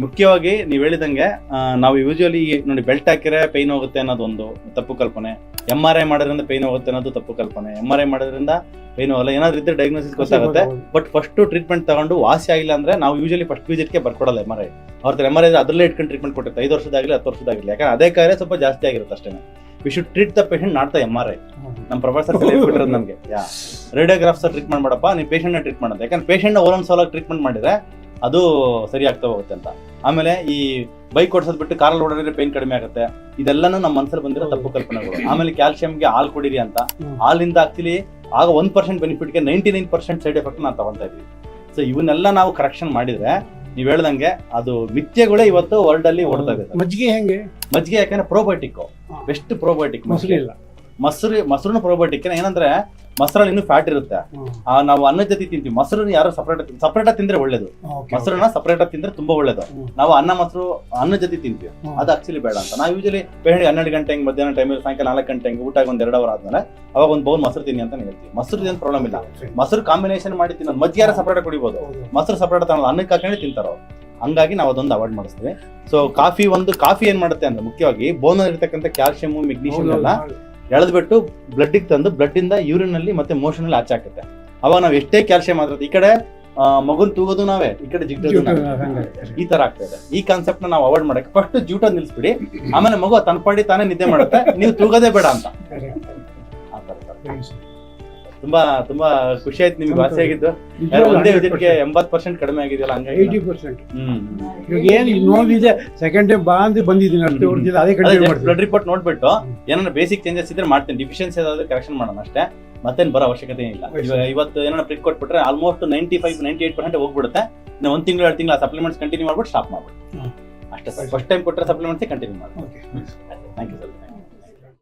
ಮುಖ್ಯವಾಗಿ ನೀವು ಹೇಳಿದಂಗೆ ನಾವು ಯೂಶುವಲಿ ನೋಡಿ ಬೆಲ್ಟ್ ಹಾಕಿದ್ರೆ ಪೈನ್ ಹೋಗುತ್ತೆ ಅನ್ನೋದು ಒಂದು ತಪ್ಪು ಕಲ್ಪನೆ. MRI ಮಾಡೋದ್ರಿಂದ ಪೈನ್ ಹೋಗುತ್ತೆ ಅನ್ನೋದು ತಪ್ಪು ಕಲ್ಪನೆ. MRI ಮಾಡೋದ್ರಿಂದ ಪೈನ್ ಹೋಗಲ್ಲ, ಏನಾದ್ರು ಇದ್ರೆ ಡಯಾಗ್ನೋಸಿಸ್ ಗೊತ್ತಾಗುತ್ತೆ. ಬಟ್ ಫಸ್ಟ್ ಟ್ರೀಟ್ಮೆಂಟ್ ತಗೊಂಡು ವಾಸಿ ಆಗಿಲ್ಲ ಅಂದ್ರೆ ನಾವು ಯೂಶುವಲಿ ಫಸ್ಟ್ ವಿಸಿಟ್ಗೆ ಬರ್ಕೊಡಲ್ಲ MRI. ಅವ್ರ MRI ಅದರಲ್ಲೇ ಇಟ್ಕೊಂಡು ಟ್ರೀಟ್ಮೆಂಟ್ ಕೊಟ್ಟಿರ್ತಾರೆ, 5 ವರ್ಷದಾಗಲಿ 10 ವರ್ಷದಾಗಲಿ. ಯಾಕಂದ್ರೆ ಅದೇ ಕಾಯಿಲೆ ಸ್ವಲ್ಪ ಜಾಸ್ತಿ ಆಗಿರುತ್ತೆ ಅಷ್ಟೇ. We should treat the patient not the MRI. ನಮ್ಮ ಪ್ರೊಫೆಸರ್ ಹೇಳ್ಬಿಟ್ಟಿರೋದು ನಮಗೆ, ರೇಡಿಯೋಗ್ರಾಫ್ಸ್ ಟ್ರೀಟ್ಮೆಂಟ್ ಮಾಡಪ್ಪ, ನೀವು ಪೇಷಂಟ್ನ ಟ್ರೀಟ್ ಮಾಡೋದು. ಯಾಕಂದ್ರೆ ಪೇಷಂಟ್ನ ಓರನ್ ಸೋಲಾಗಿ ಟ್ರೀಟ್ಮೆಂಟ್ ಮಾಡಿದ್ರೆ ಅದು ಸರಿ ಆಗ್ತಾ ಹೋಗುತ್ತೆ ಅಂತ. ಆಮೇಲೆ ಈ ಬೈಕ್ ಓಡಿಸೋದು ಬಿಟ್ಟು ಕಾರಲ್ಲಿ ಓಡಿದ್ರೆ ಪೇನ್ ಕಡಿಮೆ ಆಗುತ್ತೆ. ಇದೆಲ್ಲಾನು ನಮ್ಮ ಮನಸ್ಸಲ್ಲಿ ಬಂದಿರೋ ತಪ್ಪು ಕಲ್ಪನೆಗಳು. ಆಮೇಲೆ ಕ್ಯಾಲ್ಸಿಯಂಗೆ ಹಾಲು ಕುಡೀರಿ ಅಂತ, ಹಾಲಿಂದ ಆಕ್ಚುಲಿ ಆಗ 1% ಬೆನಿಫಿಟ್ಗೆ 99% ಸೈಡ್ ಎಫೆಕ್ಟ್ ನಾವು ತಗೊಂತಾ ಇದ್ವಿ. ಸೊ ಇವನ್ನೆಲ್ಲ ನಾವು ಕರೆಕ್ಷನ್ ಮಾಡಿದ್ರೆ ನೀವ್ ಹೇಳ್ದಂಗೆ ಅದು ಮಿಥ್ಯೆಗಳೇ ಇವತ್ತು ವರ್ಲ್ಡ್ ಅಲ್ಲಿ ಓಡ್ತಾ ಇದೆ. ಮಜ್ಜಿಗೆ ಹೆಂಗೆ? ಮಜ್ಜಿಗೆ ಯಾಕಂದ್ರೆ ಪ್ರೋಬಯೋಟಿಕ್, ಬೆಸ್ಟ್ ಪ್ರೋಬಯೋಟಿಕ್. ಮೊಸರು ಇಲ್ಲ, ಮೊಸರು ಪ್ರೋಬಯೋಟಿಕ್. ಏನಂದ್ರೆ ಮೊಸರಲ್ಲಿ ಇನ್ನೂ ಫ್ಯಾಟ್ ಇರುತ್ತೆ. ನಾವು ಅನ್ನದ ಜೊತೆ ತಿಂತೀವಿ, ಮೊಸರು ಯಾರು ಸಪರೇಟ್ ತಿಂದ್ರೆ ಒಳ್ಳೇದು. ಮೊಸರನ್ನ ಸಪರೇಟ್ ತಿಂದ್ರೆ ತುಂಬಾ ಒಳ್ಳೇದು. ನಾವು ಅನ್ನ ಜೊತೆ ತಿಂತೀವಿ, ಅದು ಆಕ್ಚುಲಿ ಬೇಡ ಅಂತ. ನಾವು ಯೂಶಲಿ ಬೆಳಗ್ಗೆ 12 ಗಂಟೆ ಹಿಂಗ್, ಮಧ್ಯಾಹ್ನ ಟೈಮ್, ಸಾಯಂಕಾಲ 4 ಗಂಟೆ ಹಿಂಗ್ ಊಟ ಒಂದ್ 2 ಅವರ್ ಆದ್ಮೇಲೆ ಅವಾಗ ಒಂದು ಬೌಲ್ ಮೊಸರು ತಿನ್ನಿ ಅಂತ ಹೇಳ್ತೀವಿ. ಮೊಸರು ಏನು ಪ್ರಾಬ್ಲಮ್ ಇಲ್ಲ, ಮೊಸರು ಕಾಂಬಿನೇಷನ್ ಮಾಡಿ ತಿನ್ನೋದು. ಮಜ್ಜಿಗೆ ಯಾರು ಸಪರೇಟ್ ಕುಡಿಬಹುದು, ಮೊಸರು ಸಪರೇಟ್ ತಗೊಳ್ಳೋದು, ಅನ್ನಕ್ಕೆ ಹಾಕೊಂಡು ತಿಂತಾರೋ. ಹಂಗಾಗಿ ನಾವು ಅದೊಂದು ಅವಾಯ್ಡ್ ಮಾಡಿಸ್ತೀವಿ. ಸೊ ಕಾಫಿ ಏನ್ ಮಾಡುತ್ತೆ ಅಂದ್ರೆ ಮುಖ್ಯವಾಗಿ ಬೋನ್ ಇರ್ತಕ್ಕಂಥ ಕ್ಯಾಲ್ಸಿಯಂ, ಮೆಗ್ನೀಷಿಯಂ ಎಲ್ಲ ಎಳೆದ್ಬಿಟ್ಟು ಬ್ಲಡ್ ತಂದು ಬ್ಲಡ್ ಇಂದ ಯೂರಿನ್ ಅಲ್ಲಿ ಮತ್ತೆ ಮೋಷನ್ ಅಲ್ಲಿ ಆಚೆ ಹಾಕುತ್ತೆ. ಅವಾಗ ನಾವ್ ಎಷ್ಟೇ ಕ್ಯಾಲ್ಸಿಯಂ ಆದ್ರೆ ಈ ಕಡೆ ಮಗುನ್ ತೂಗೋದು ನಾವೇ, ಈ ಕಡೆ ಜಿಗ್ಡೋದು ಈ ತರ ಆಗ್ತದೆ. ಈ ಕಾನ್ಸೆಪ್ಟ್ ನ ನಾವು ಅವಾಯ್ಡ್ ಮಾಡಕ್ಕೆ ಫಸ್ಟ್ ಜೂಟ ನಿಲ್ಸ್ಬಿಡಿ, ಆಮೇಲೆ ಮಗು ತನ್ಪಾಡಿ ತಾನೇ ನಿದ್ದೆ ಮಾಡುತ್ತೆ, ನೀವು ತೂಗೋದೇ ಬೇಡ ಅಂತ. ತುಂಬಾ ತುಂಬಾ ಖುಷಿ ಆಯ್ತು ನಿಮ್ಗೆ ವಾಸಿ ಆಗಿದ್ದು. ಒಂದೇ ವಿಸಿಟ್ಗೆ 80% ಕಡಿಮೆ ಆಗಿದೆಯಲ್ಲ, ಹಂಗಾಗಿ 80%. ಇವಾಗ ಏನು ನೋವಿದೆ, ಸೆಕೆಂಡ್ ಟೈಮ್ ಬಾ ಅಂತ ಬಂದಿದ್ದೀನಿ ಅಷ್ಟೇ, ಹೊರಟಿಲ್ಲ. ಅದೇ ಬ್ಲಡ್ ರಿಪೋರ್ಟ್ ನೋಡ್ಬಿಟ್ಟು ಏನಾದ್ರು ಬೇಸಿಕ್ ಚೇಂಜಸ್ ಇದ್ರೆ ಮಾಡ್ತೀನಿ, ಡಿಫಿಷಿಯನ್ಸಿ ಏನಾದ್ರು ಕರೆಕ್ಷನ್ ಮಾಡೋಣ ಅಷ್ಟೇ, ಮತ್ತೇನು ಬರೋ ಅವಶ್ಯಕತೆ ಇಲ್ಲ. ಇವತ್ತು ಏನಾದ್ರು ಪ್ರಿಕ್ ಕೊಟ್ಬಿಟ್ರೆ ಆಲ್ಮೋಸ್ಟ್ 95-98% ಹೋಗ್ಬಿಡುತ್ತೆ. ಇನ್ನು 1 ತಿಂಗಳು 2 ತಿಂಗಳು ಸಪ್ಲಿಮೆಂಟ್ಸ್ ಕಂಟಿನ್ಯೂ ಮಾಡ್ಬಿಟ್ಟು ಸ್ಟಾಪ್ ಮಾಡ್ಬಿಟ್ಟು ಅಷ್ಟೇ. ಫಸ್ಟ್ ಟೈಮ್ ಕೊಟ್ಟರೆ ಸಪ್ಲಿಮೆಂಟ್ಸ್ ಕಂಟಿನ್ಯೂ ಮಾಡಿ. Thank you sir.